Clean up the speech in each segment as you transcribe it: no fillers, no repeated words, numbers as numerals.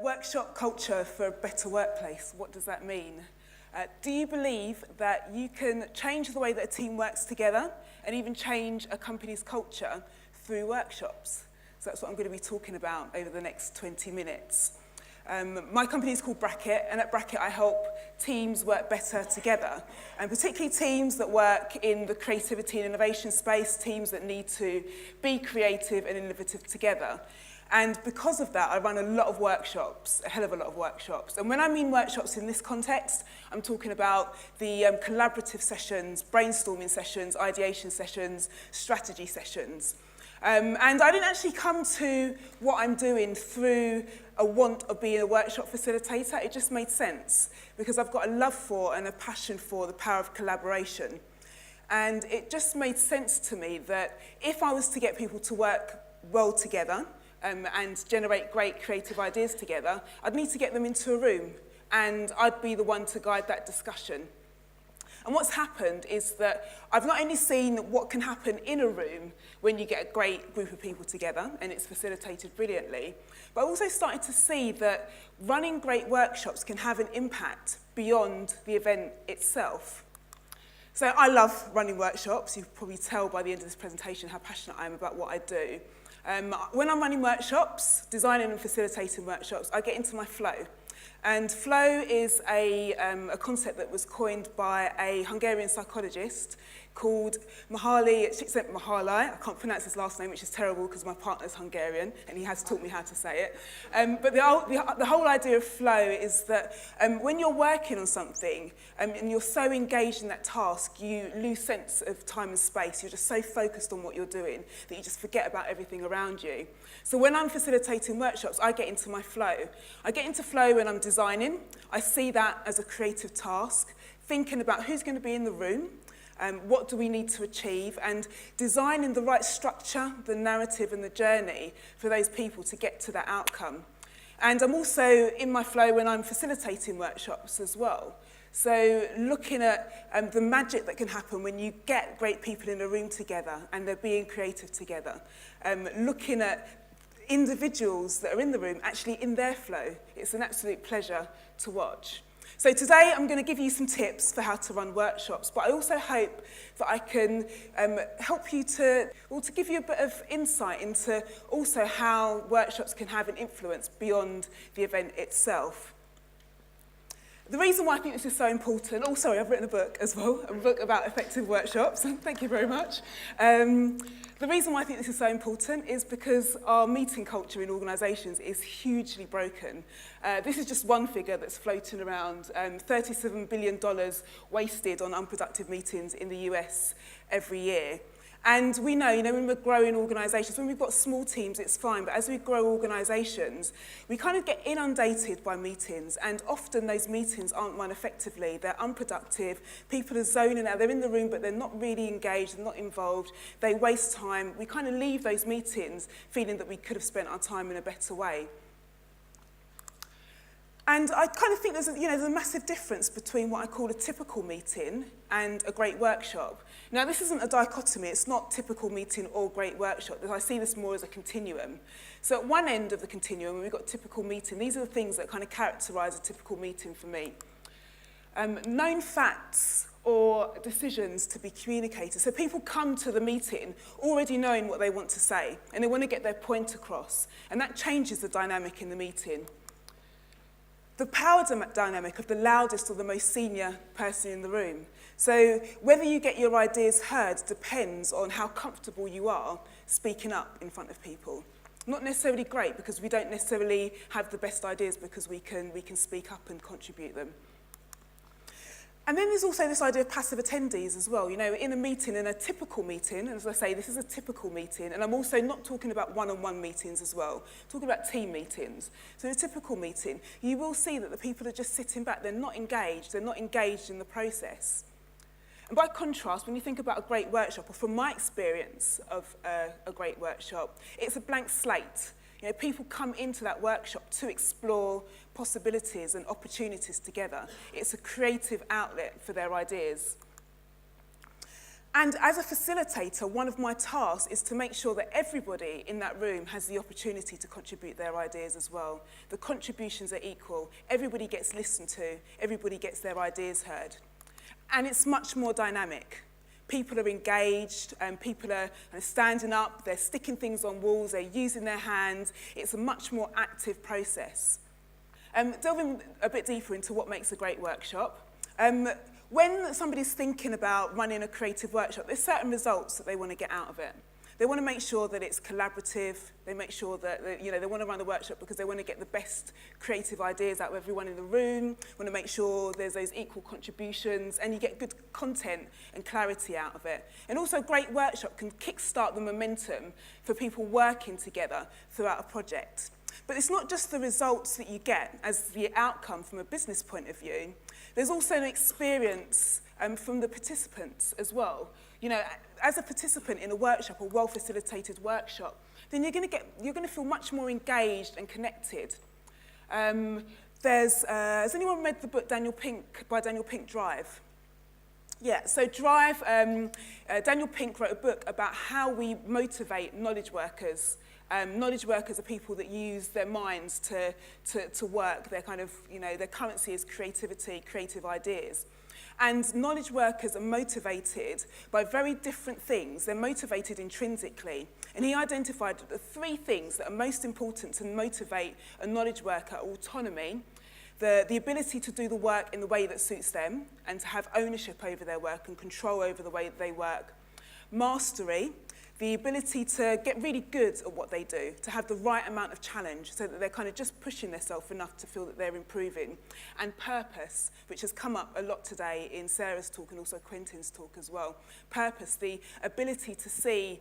Workshop culture for a better workplace. What does that mean? Do you believe that you can change the way that a team works together and even change a company's culture through workshops? So that's what I'm going to be talking about over the next 20 minutes. My company is called Bracket, and at Bracket I help teams work better together, and particularly teams that work in the creativity and innovation space, teams that need to be creative and innovative together. And because of that, I run a lot of workshops, a hell of a lot of workshops. And when I mean workshops in this context, I'm talking about the collaborative sessions, brainstorming sessions, ideation sessions, strategy sessions. And I didn't actually come to what I'm doing through a want of being a workshop facilitator. It just made sense because I've got a love for and a passion for the power of collaboration. And it just made sense to me that if I was to get people to work well together and generate great creative ideas together, I'd need to get them into a room, and I'd be the one to guide that discussion. And what's happened is that I've not only seen what can happen in a room when you get a great group of people together, and it's facilitated brilliantly, but I also started to see that running great workshops can have an impact beyond the event itself. So I love running workshops. You can probably tell by the end of this presentation how passionate I am about what I do. When I'm running workshops, designing and facilitating workshops, I get into my flow. And flow is a concept that was coined by a Hungarian psychologist called Csikszentmihalyi. I can't pronounce his last name, which is terrible because my partner's Hungarian and he has taught me how to say it. But the whole idea of flow is that when you're working on something and you're so engaged in that task, you lose sense of time and space. You're just so focused on what you're doing that you just forget about everything around you. So when I'm facilitating workshops, I get into my flow. I get into flow when I'm designing. I see that as a creative task, thinking about who's going to be in the room, what do we need to achieve, and designing the right structure, the narrative and the journey for those people to get to that outcome. And I'm also in my flow when I'm facilitating workshops as well. So looking at the magic that can happen when you get great people in a room together and they're being creative together. Looking at individuals that are in the room actually in their flow. It's an absolute pleasure to watch. So today I'm going to give you some tips for how to run workshops, but I also hope that I can help you to give you a bit of insight into also how workshops can have an influence beyond the event itself. The reason why I think this is so important, I've written a book as well, a book about effective workshops, thank you very much. The reason why I think this is so important is because our meeting culture in organisations is hugely broken. This is just one figure that's floating around, $37 billion wasted on unproductive meetings in the US every year. And we know, when we're growing organisations, when we've got small teams, it's fine, but as we grow organisations, we kind of get inundated by meetings, and often those meetings aren't run effectively. They're unproductive, people are zoning out, they're in the room, but they're not really engaged, they're not involved, they waste time. We kind of leave those meetings feeling that we could have spent our time in a better way. And I kind of think there's a massive difference between what I call a typical meeting and a great workshop. Now, this isn't a dichotomy. It's not typical meeting or great workshop. I see this more as a continuum. So at one end of the continuum, when we've got typical meeting, these are the things that kind of characterise a typical meeting for me. Known facts or decisions to be communicated. So people come to the meeting already knowing what they want to say, and they want to get their point across. And that changes the dynamic in the meeting. The power dynamic of the loudest or the most senior person in the room. So whether you get your ideas heard depends on how comfortable you are speaking up in front of people. Not necessarily great, because we don't necessarily have the best ideas because we can speak up and contribute them. And then there's also this idea of passive attendees as well. In a meeting, in a typical meeting, and as I say, this is a typical meeting, and I'm also not talking about one-on-one meetings as well, I'm talking about team meetings. So in a typical meeting, you will see that the people are just sitting back, they're not engaged in the process. And by contrast, when you think about a great workshop, or from my experience of a great workshop, it's a blank slate. People come into that workshop to explore possibilities and opportunities together. It's a creative outlet for their ideas. And as a facilitator, one of my tasks is to make sure that everybody in that room has the opportunity to contribute their ideas as well. The contributions are equal. Everybody gets listened to. Everybody gets their ideas heard. And it's much more dynamic. People are engaged, and people are standing up, they're sticking things on walls, they're using their hands. It's a much more active process. Delving a bit deeper into what makes a great workshop, when somebody's thinking about running a creative workshop, there's certain results that they want to get out of it. They want to make sure that it's collaborative. They make sure that, they want to run the workshop because they want to get the best creative ideas out of everyone in the room, want to make sure there's those equal contributions, and you get good content and clarity out of it. And also, a great workshop can kickstart the momentum for people working together throughout a project. But it's not just the results that you get as the outcome from a business point of view. There's also an experience from the participants as well. As a participant in a workshop, a well-facilitated workshop, then you're going to feel much more engaged and connected. Has anyone read the book Daniel Pink, Drive? Yeah, so Drive, Daniel Pink wrote a book about how we motivate knowledge workers. Knowledge workers are people that use their minds to work. Their their currency is creativity, creative ideas. And knowledge workers are motivated by very different things. They're motivated intrinsically. And he identified the 3 things that are most important to motivate a knowledge worker: autonomy, the ability to do the work in the way that suits them and to have ownership over their work and control over the way that they work; mastery, the ability to get really good at what they do, to have the right amount of challenge so that they're just pushing themselves enough to feel that they're improving; and purpose, which has come up a lot today in Sarah's talk and also Quentin's talk as well. Purpose, the ability to see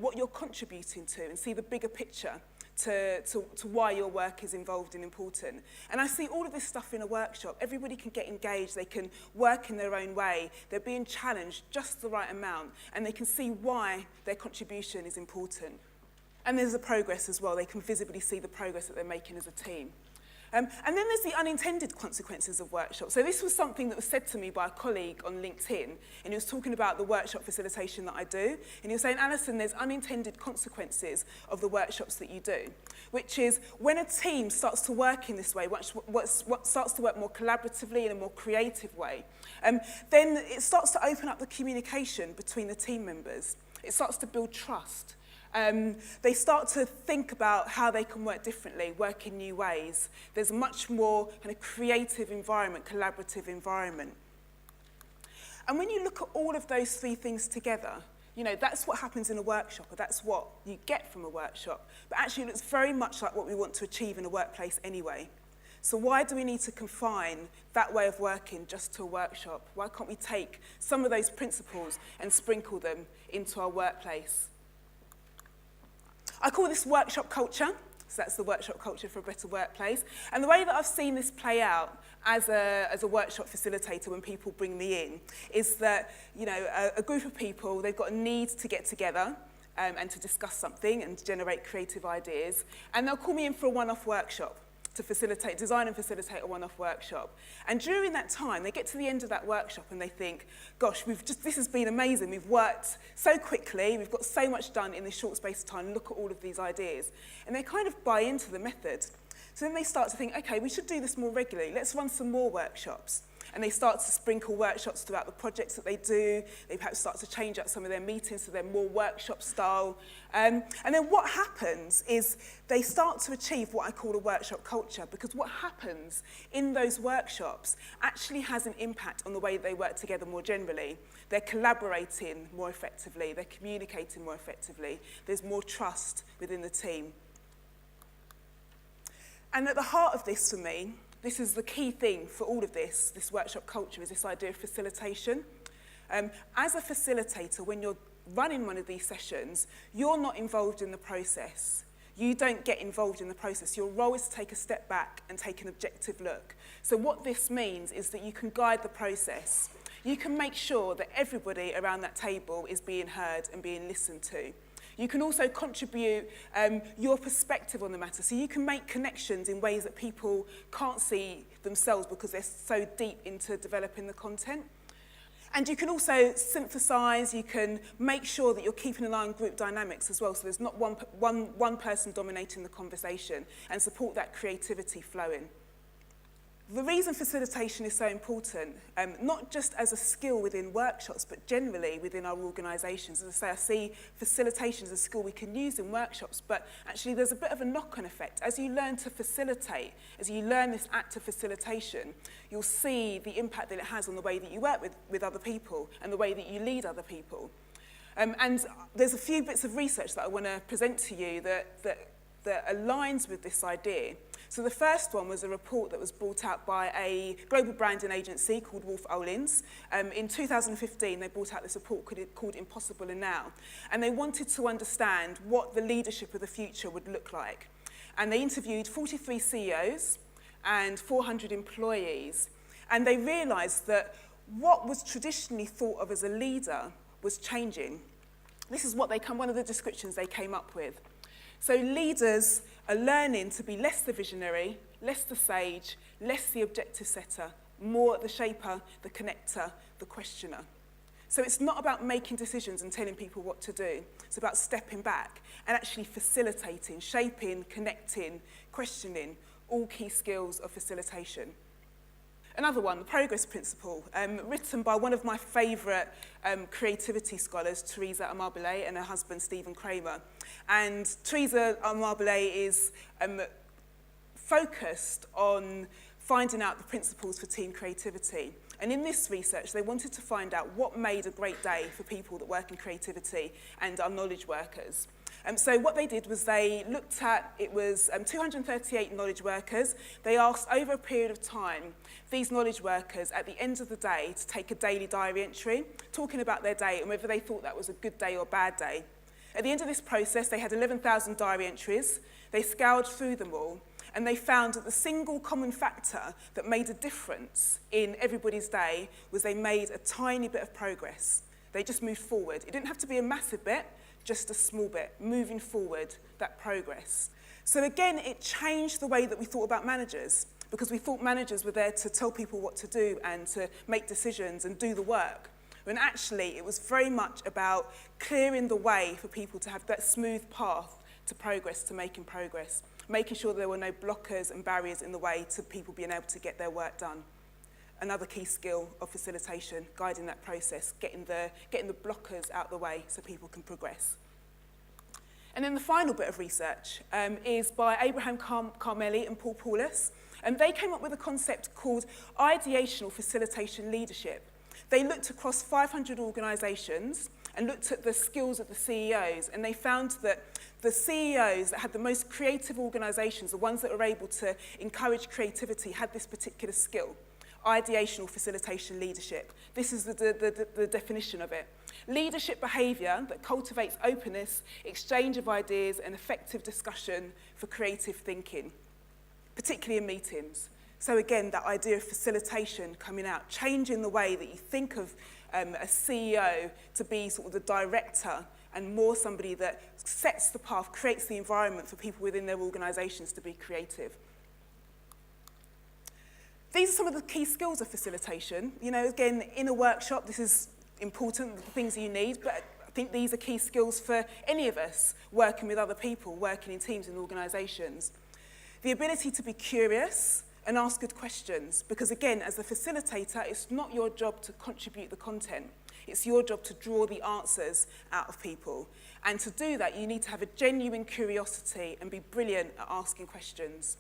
what you're contributing to and see the bigger picture to why your work is involved and important. And I see all of this stuff in a workshop. Everybody can get engaged, they can work in their own way, they're being challenged just the right amount, and they can see why their contribution is important. And there's the progress as well. They can visibly see the progress that they're making as a team. And then there's the unintended consequences of workshops. So this was something that was said to me by a colleague on LinkedIn, and he was talking about the workshop facilitation that I do, and he was saying, Alison, there's unintended consequences of the workshops that you do, which is when a team starts to work in this way, what starts to work more collaboratively in a more creative way, then it starts to open up the communication between the team members. It starts to build trust. They start to think about how they can work differently, work in new ways. There's a much more creative environment, collaborative environment. And when you look at all of those 3 things together, that's what happens in a workshop, or that's what you get from a workshop. But actually, it looks very much like what we want to achieve in a workplace anyway. So why do we need to confine that way of working just to a workshop? Why can't we take some of those principles and sprinkle them into our workplace? I call this workshop culture, so that's the workshop culture for a better workplace. And the way that I've seen this play out as a workshop facilitator when people bring me in is that, a group of people, they've got a need to get together and to discuss something and to generate creative ideas, and they'll call me in for a one-off workshop to design and facilitate a one-off workshop. And during that time, they get to the end of that workshop and they think, gosh, this has been amazing. We've worked so quickly. We've got so much done in this short space of time. Look at all of these ideas. And they buy into the method. So then they start to think, okay, we should do this more regularly. Let's run some more workshops. And they start to sprinkle workshops throughout the projects that they do. They perhaps start to change up some of their meetings so they're more workshop style. And then what happens is they start to achieve what I call a workshop culture, because what happens in those workshops actually has an impact on the way they work together more generally. They're collaborating more effectively. They're communicating more effectively. There's more trust within the team. And at the heart of this for me, this is the key thing for all of this workshop culture, is this idea of facilitation. As a facilitator, when you're running one of these sessions, you're not involved in the process. You don't get involved in the process. Your role is to take a step back and take an objective look. So what this means is that you can guide the process. You can make sure that everybody around that table is being heard and being listened to. You can also contribute your perspective on the matter. So you can make connections in ways that people can't see themselves because they're so deep into developing the content. And you can also synthesize, you can make sure that you're keeping an eye on group dynamics as well, so there's not one person dominating the conversation, and support that creativity flowing. The reason facilitation is so important, not just as a skill within workshops, but generally within our organisations. As I say, I see facilitation as a skill we can use in workshops, but actually there's a bit of a knock-on effect. As you learn to facilitate, as you learn this act of facilitation, you'll see the impact that it has on the way that you work with other people and the way that you lead other people. And there's a few bits of research that I want to present to you that aligns with this idea. So the first one was a report that was brought out by a global branding agency called Wolf Olins. In 2015, they brought out this report called Impossible and Now. And they wanted to understand what the leadership of the future would look like. And they interviewed 43 CEOs and 400 employees. And they realized that what was traditionally thought of as a leader was changing. This is what one of the descriptions they came up with. So leaders are learning to be less the visionary, less the sage, less the objective setter, more the shaper, the connector, the questioner. So it's not about making decisions and telling people what to do. It's about stepping back and actually facilitating, shaping, connecting, questioning, all key skills of facilitation. Another one, the progress principle, written by one of my favourite creativity scholars, Teresa Amabile, and her husband, Stephen Kramer. And Teresa Amabile is focused on finding out the principles for team creativity. And in this research, they wanted to find out what made a great day for people that work in creativity and are knowledge workers. So what they did was they looked at, it was 238 knowledge workers. They asked over a period of time, these knowledge workers at the end of the day to take a daily diary entry, talking about their day and whether they thought that was a good day or bad day. At the end of this process, they had 11,000 diary entries. They scoured through them all, and they found that the single common factor that made a difference in everybody's day was they made a tiny bit of progress. They just moved forward. It didn't have to be a massive bit, just a small bit, moving forward, that progress. So again, it changed the way that we thought about managers, because we thought managers were there to tell people what to do and to make decisions and do the work. When actually, it was very much about clearing the way for people to have that smooth path to progress, to making progress, making sure there were no blockers and barriers in the way to people being able to get their work done. Another key skill of facilitation, guiding that process, getting the blockers out the way so people can progress. And then the final bit of research is by Abraham Carmelli and Paul Paulus. And they came up with a concept called ideational facilitation leadership. They looked across 500 organisations and looked at the skills of the CEOs, and they found that the CEOs that had the most creative organisations, the ones that were able to encourage creativity, had this particular skill. Ideational facilitation leadership. This is the definition of it. Leadership behaviour that cultivates openness, exchange of ideas, and effective discussion for creative thinking, particularly in meetings. So again, that idea of facilitation coming out, changing the way that you think of a CEO to be sort of the director and more somebody that sets the path, creates the environment for people within their organisations to be creative. These are some of the key skills of facilitation. You know, again, in a workshop, this is important, the things you need, but I think these are key skills for any of us working with other people, working in teams and organisations. The ability to be curious and ask good questions, because again, as a facilitator, it's not your job to contribute the content. It's your job to draw the answers out of people. And to do that, you need to have a genuine curiosity and be brilliant at asking questions.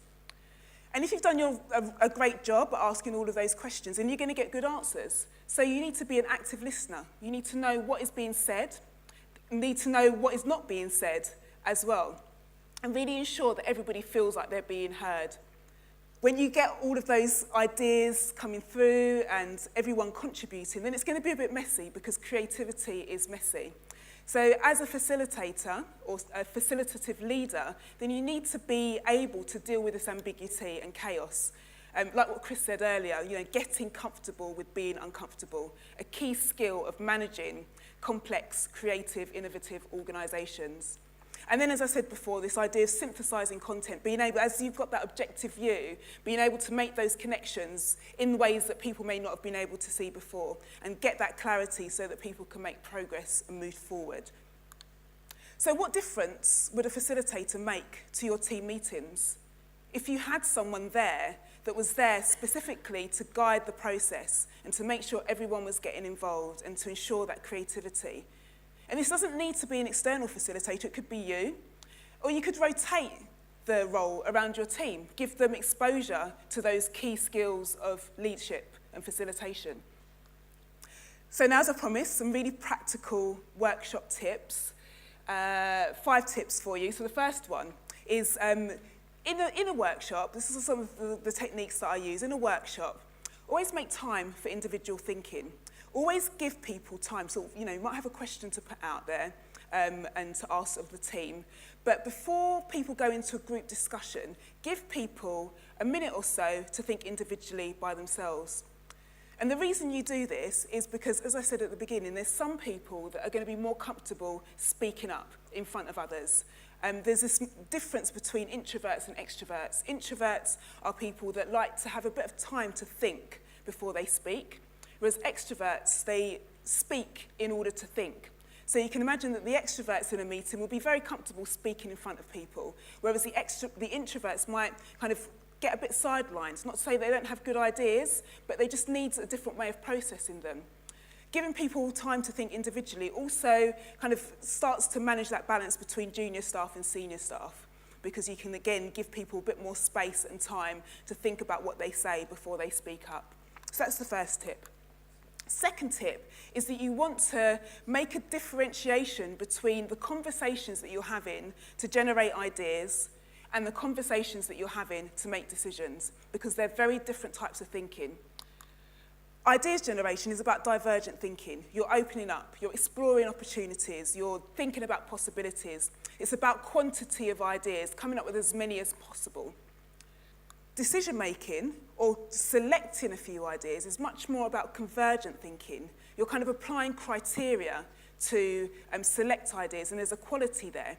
And if you've done a great job at asking all of those questions, then you're going to get good answers. So you need to be an active listener. You need to know what is being said, you need to know what is not being said as well, and really ensure that everybody feels like they're being heard. When you get all of those ideas coming through and everyone contributing, then it's going to be a bit messy because creativity is messy. So as a facilitator or a facilitative leader, then you need to be able to deal with this ambiguity and chaos. Like what Chris said earlier, you know, getting comfortable with being uncomfortable, a key skill of managing complex, creative, innovative organisations. And then, as I said before, this idea of synthesizing content, being able, as you've got that objective view, being able to make those connections in ways that people may not have been able to see before, and get that clarity so that people can make progress and move forward. So what difference would a facilitator make to your team meetings? If you had someone there that was there specifically to guide the process and to make sure everyone was getting involved and to ensure that creativity. And this doesn't need to be an external facilitator, it could be you, or you could rotate the role around your team, give them exposure to those key skills of leadership and facilitation. So now, as I promised, some really practical workshop tips, 5 tips for you. So the first one is, in a workshop, this is some of the techniques that I use. In a workshop, always make time for individual thinking. Always give people time. So, you might have a question to put out there and to ask of the team. But before people go into a group discussion, give people a minute or so to think individually by themselves. And the reason you do this is because, as I said at the beginning, there's some people that are going to be more comfortable speaking up in front of others. There's this difference between introverts and extroverts. Introverts are people that like to have a bit of time to think before they speak, whereas extroverts, they speak in order to think. So you can imagine that the extroverts in a meeting will be very comfortable speaking in front of people, whereas the introverts might kind of get a bit sidelined. Not to say they don't have good ideas, but they just need a different way of processing them. Giving people time to think individually also kind of starts to manage that balance between junior staff and senior staff, because you can, again, give people a bit more space and time to think about what they say before they speak up. So that's the first tip. Second tip is that you want to make a differentiation between the conversations that you're having to generate ideas and the conversations that you're having to make decisions, because they're very different types of thinking. Ideas generation is about divergent thinking. You're opening up, you're exploring opportunities, you're thinking about possibilities. It's about quantity of ideas, coming up with as many as possible. Decision making, or selecting a few ideas, is much more about convergent thinking. You're kind of applying criteria to select ideas, and there's a quality there.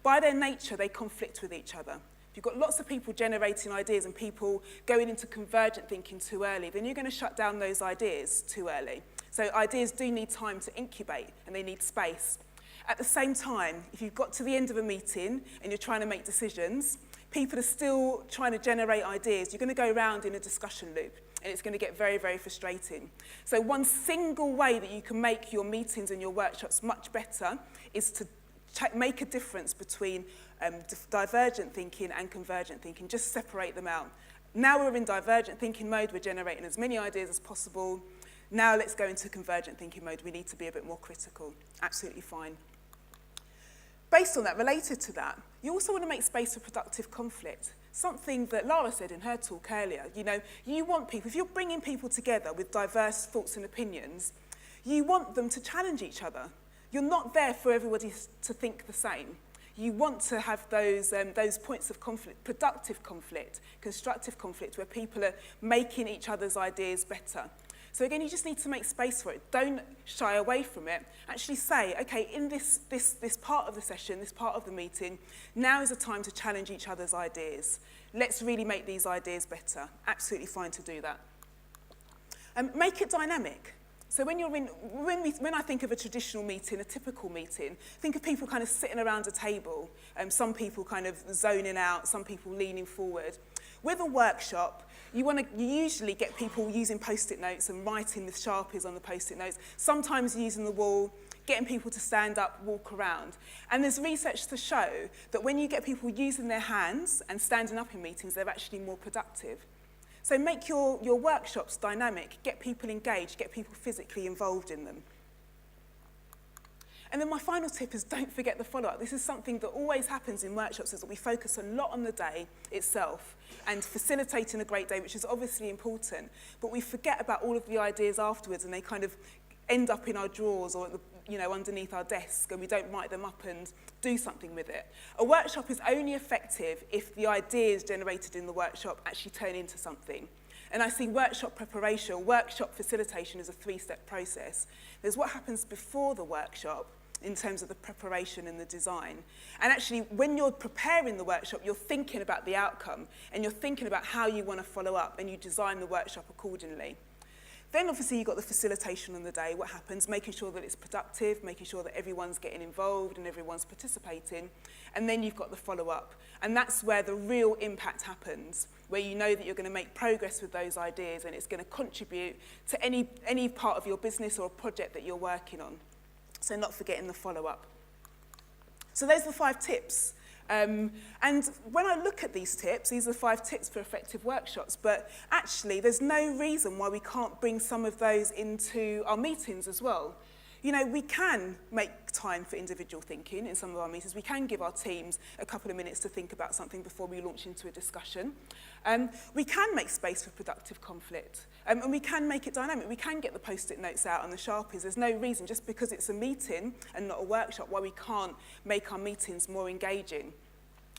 By their nature, they conflict with each other. If you've got lots of people generating ideas and people going into convergent thinking too early, then you're going to shut down those ideas too early. So ideas do need time to incubate, and they need space. At the same time, if you've got to the end of a meeting and you're trying to make decisions, people are still trying to generate ideas, you're going to go around in a discussion loop, and it's going to get very, very frustrating. So one single way that you can make your meetings and your workshops much better is to make a difference between divergent thinking and convergent thinking. Just separate them out. Now we're in divergent thinking mode, we're generating as many ideas as possible. Now let's go into convergent thinking mode. We need to be a bit more critical. Absolutely fine. Based on that, related to that, you also want to make space for productive conflict. Something that Lara said in her talk earlier. You want people, if you're bringing people together with diverse thoughts and opinions, you want them to challenge each other. You're not there for everybody to think the same. You want to have those points of conflict, productive conflict, constructive conflict, where people are making each other's ideas better. So again, you just need to make space for it. Don't shy away from it. Actually say, okay, in this part of the session, this part of the meeting, now is the time to challenge each other's ideas. Let's really make these ideas better. Absolutely fine to do that. Make it dynamic. So when I think of a traditional meeting, a typical meeting, think of people kind of sitting around a table, some people kind of zoning out, some people leaning forward. With a workshop, you usually get people using post-it notes and writing with Sharpies on the post-it notes, sometimes using the wall, getting people to stand up, walk around. And there's research to show that when you get people using their hands and standing up in meetings, they're actually more productive. So make your workshops dynamic, get people engaged, get people physically involved in them. And then my final tip is don't forget the follow-up. This is something that always happens in workshops, is that we focus a lot on the day itself and facilitating a great day, which is obviously important, but we forget about all of the ideas afterwards, and they kind of end up in our drawers or underneath our desk, and we don't write them up and do something with it. A workshop is only effective if the ideas generated in the workshop actually turn into something. And I see workshop preparation, workshop facilitation as a 3-step process. There's what happens before the workshop, in terms of the preparation and the design. And actually, when you're preparing the workshop, you're thinking about the outcome, and you're thinking about how you want to follow up, and you design the workshop accordingly. Then obviously you've got the facilitation on the day, what happens, making sure that it's productive, making sure that everyone's getting involved and everyone's participating, and then you've got the follow-up. And that's where the real impact happens, where you know that you're going to make progress with those ideas and it's going to contribute to any part of your business or a project that you're working on. So not forgetting the follow-up. So those are the 5 tips. And when I look at these tips, these are 5 tips for effective workshops, but actually there's no reason why we can't bring some of those into our meetings as well. You know, we can make time for individual thinking in some of our meetings. We can give our teams a couple of minutes to think about something before we launch into a discussion. We can make space for productive conflict, and we can make it dynamic. We can get the post-it notes out and the Sharpies. There's no reason, just because it's a meeting and not a workshop, why we can't make our meetings more engaging.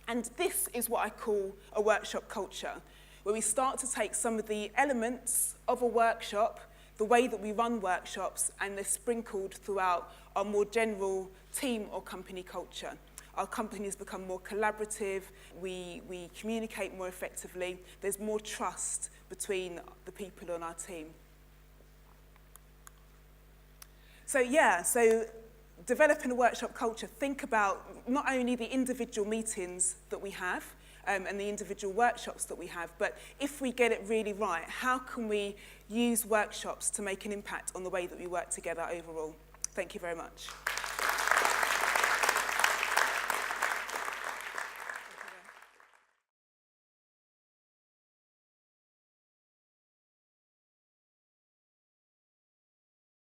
And this is what I call a workshop culture, where we start to take some of the elements of a workshop, the way that we run workshops, and they're sprinkled throughout our more general team or company culture. Our companies become more collaborative, we communicate more effectively, there's more trust between the people on our team. So developing a workshop culture, think about not only the individual meetings that we have and the individual workshops that we have, but if we get it really right, how can we use workshops to make an impact on the way that we work together overall? Thank you very much.